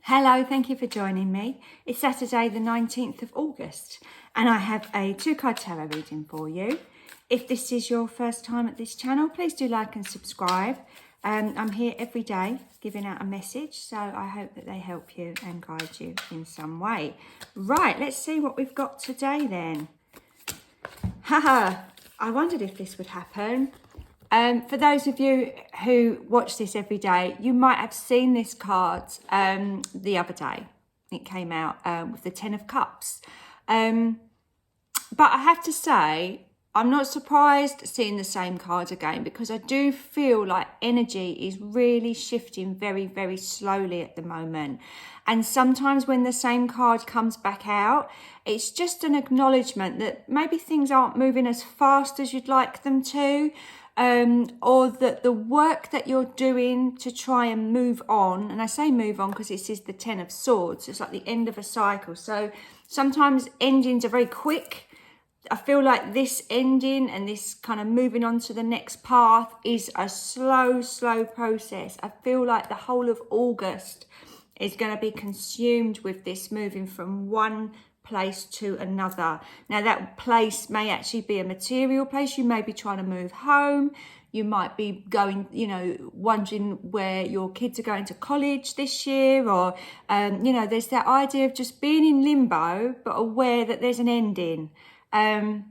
Hello, thank you for joining me. It's Saturday the 19th of August and I have a 2-card tarot reading for you. If this is your first time at this channel, please do like and subscribe. I'm here every day giving out a message, so I hope that they help you and guide you in some way. Right, let's see what we've got today then. Haha, I wondered if this would happen. For those of you who watch this every day, you might have seen this card the other day. It came out with the 10 of Cups. But I have to say, I'm not surprised seeing the same card again, because I do feel like energy is really shifting very, very slowly at the moment. And sometimes when the same card comes back out, it's just an acknowledgement that maybe things aren't moving as fast as you'd like them to. Or that the work that you're doing to try and move on, and I say move on because this is the 10 of Swords, it's like the end of a cycle. So sometimes endings are very quick. I feel like this ending and this kind of moving on to the next path is a slow process. I feel like the whole of August is going to be consumed with this moving from one place to another. Now that place may actually be a material place. You may be trying to move home. You might be going, wondering where your kids are going to college this year, or, there's that idea of just being in limbo, but aware that there's an ending. And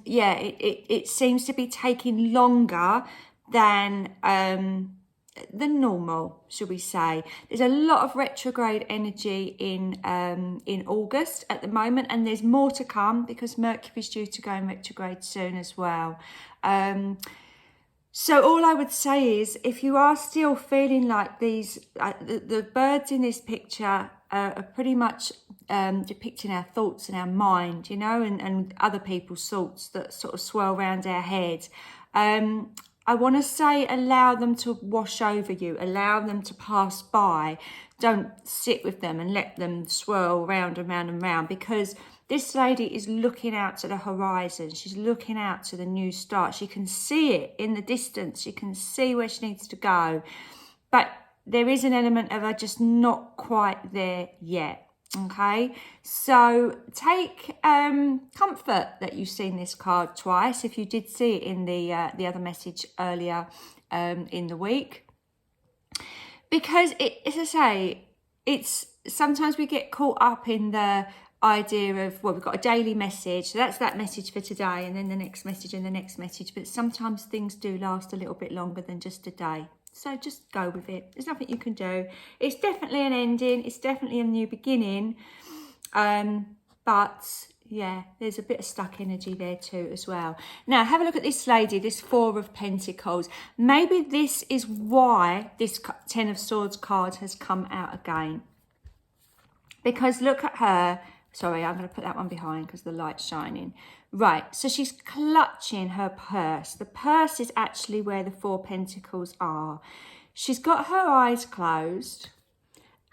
yeah, it seems to be taking longer than normal, shall we say. There's a lot of retrograde energy in August at the moment, and there's more to come because Mercury's due to go in retrograde soon as well. So all I would say is, if you are still feeling like these, the birds in this picture are pretty much depicting our thoughts and our mind, and other people's thoughts that sort of swirl around our head. I want to say allow them to wash over you, allow them to pass by. Don't sit with them and let them swirl round and round and round, because this lady is looking out to the horizon. She's looking out to the new start. She can see it in the distance. She can see where she needs to go. But there is an element of her just not quite there yet. Okay, so take comfort that you've seen this card twice, if you did see it in the other message earlier in the week, because as I say, it's sometimes we get caught up in the idea of, well, we've got a daily message, so that's that message for today, and then the next message and the next message, but sometimes things do last a little bit longer than just a day. So just go with it. There's nothing you can do. It's definitely an ending. It's definitely a new beginning. But yeah, there's a bit of stuck energy there too as well. Now, have a look at this lady, this 4 of Pentacles. Maybe this is why this 10 of Swords card has come out again. Because look at her. Sorry, I'm going to put that one behind because the light's shining. Right, so she's clutching her purse. The purse is actually where the 4 Pentacles are. She's got her eyes closed,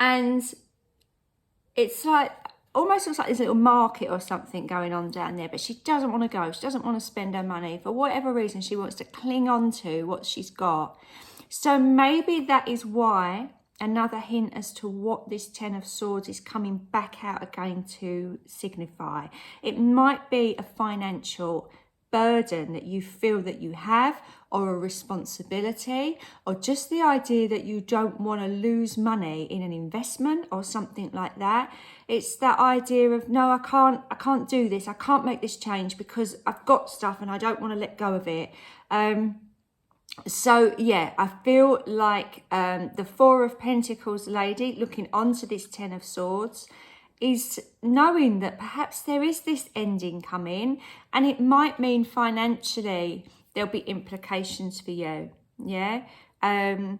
and it's like, almost looks like there's a little market or something going on down there, but she doesn't want to go. She doesn't want to spend her money. For whatever reason, she wants to cling on to what she's got. So maybe that is why. Another hint as to what this 10 of Swords is coming back out again to signify. It might be a financial burden that you feel that you have, or a responsibility, or just the idea that you don't want to lose money in an investment or something like that. It's that idea of, no, I can't do this. I can't make this change because I've got stuff and I don't want to let go of it. So yeah, I feel like the 4 of Pentacles lady looking onto this 10 of Swords is knowing that perhaps there is this ending coming, and it might mean financially there'll be implications for you. Yeah. And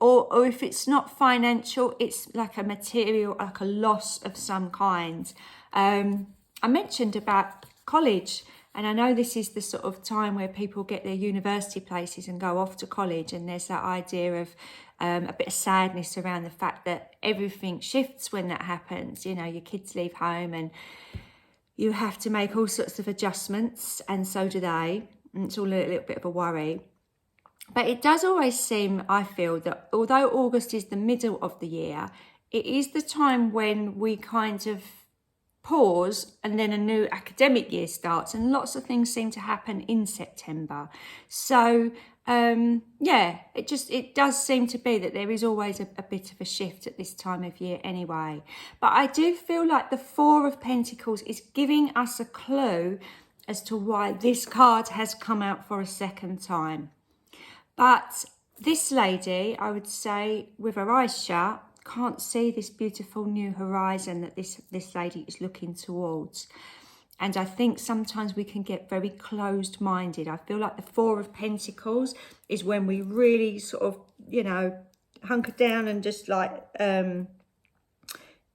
or if it's not financial, it's like a material, like a loss of some kind. I mentioned about college. And I know this is the sort of time where people get their university places and go off to college, and there's that idea of a bit of sadness around the fact that everything shifts when that happens. Your kids leave home and you have to make all sorts of adjustments, and so do they. And it's all a little bit of a worry. But it does always seem, I feel, that although August is the middle of the year, it is the time when we kind of pause and then a new academic year starts, and lots of things seem to happen in September. So yeah, it does seem to be that there is always a bit of a shift at this time of year anyway. But I do feel like the Four of Pentacles is giving us a clue as to why this card has come out for a second time. But this lady, I would say, with her eyes shut, can't see this beautiful new horizon that this lady is looking towards. And I think sometimes we can get very closed-minded. I feel like the Four of Pentacles is when we really sort of, you know, hunker down and just like,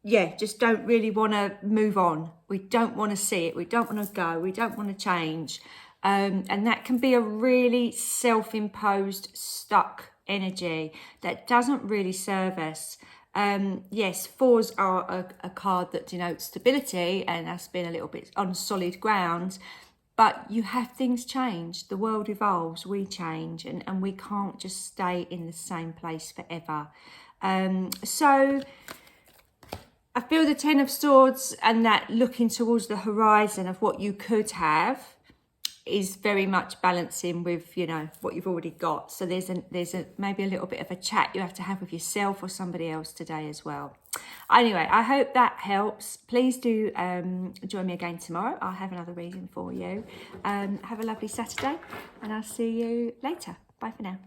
yeah, just don't really want to move on. We don't want to see it. We don't want to go. We don't want to change. And that can be a really self-imposed, stuck energy that doesn't really serve us. Yes, fours are a card that denotes stability and us being a little bit on solid ground. But you have things change. The world evolves, we change, and we can't just stay in the same place forever. So I feel the Ten of Swords and that looking towards the horizon of what you could have is very much balancing with, you know, what you've already got. So there's maybe a little bit of a chat you have to have with yourself or somebody else today as well. Anyway, I hope that helps. Please do join me again tomorrow. I'll have another reading for you. Have a lovely Saturday and I'll see you later. Bye for now.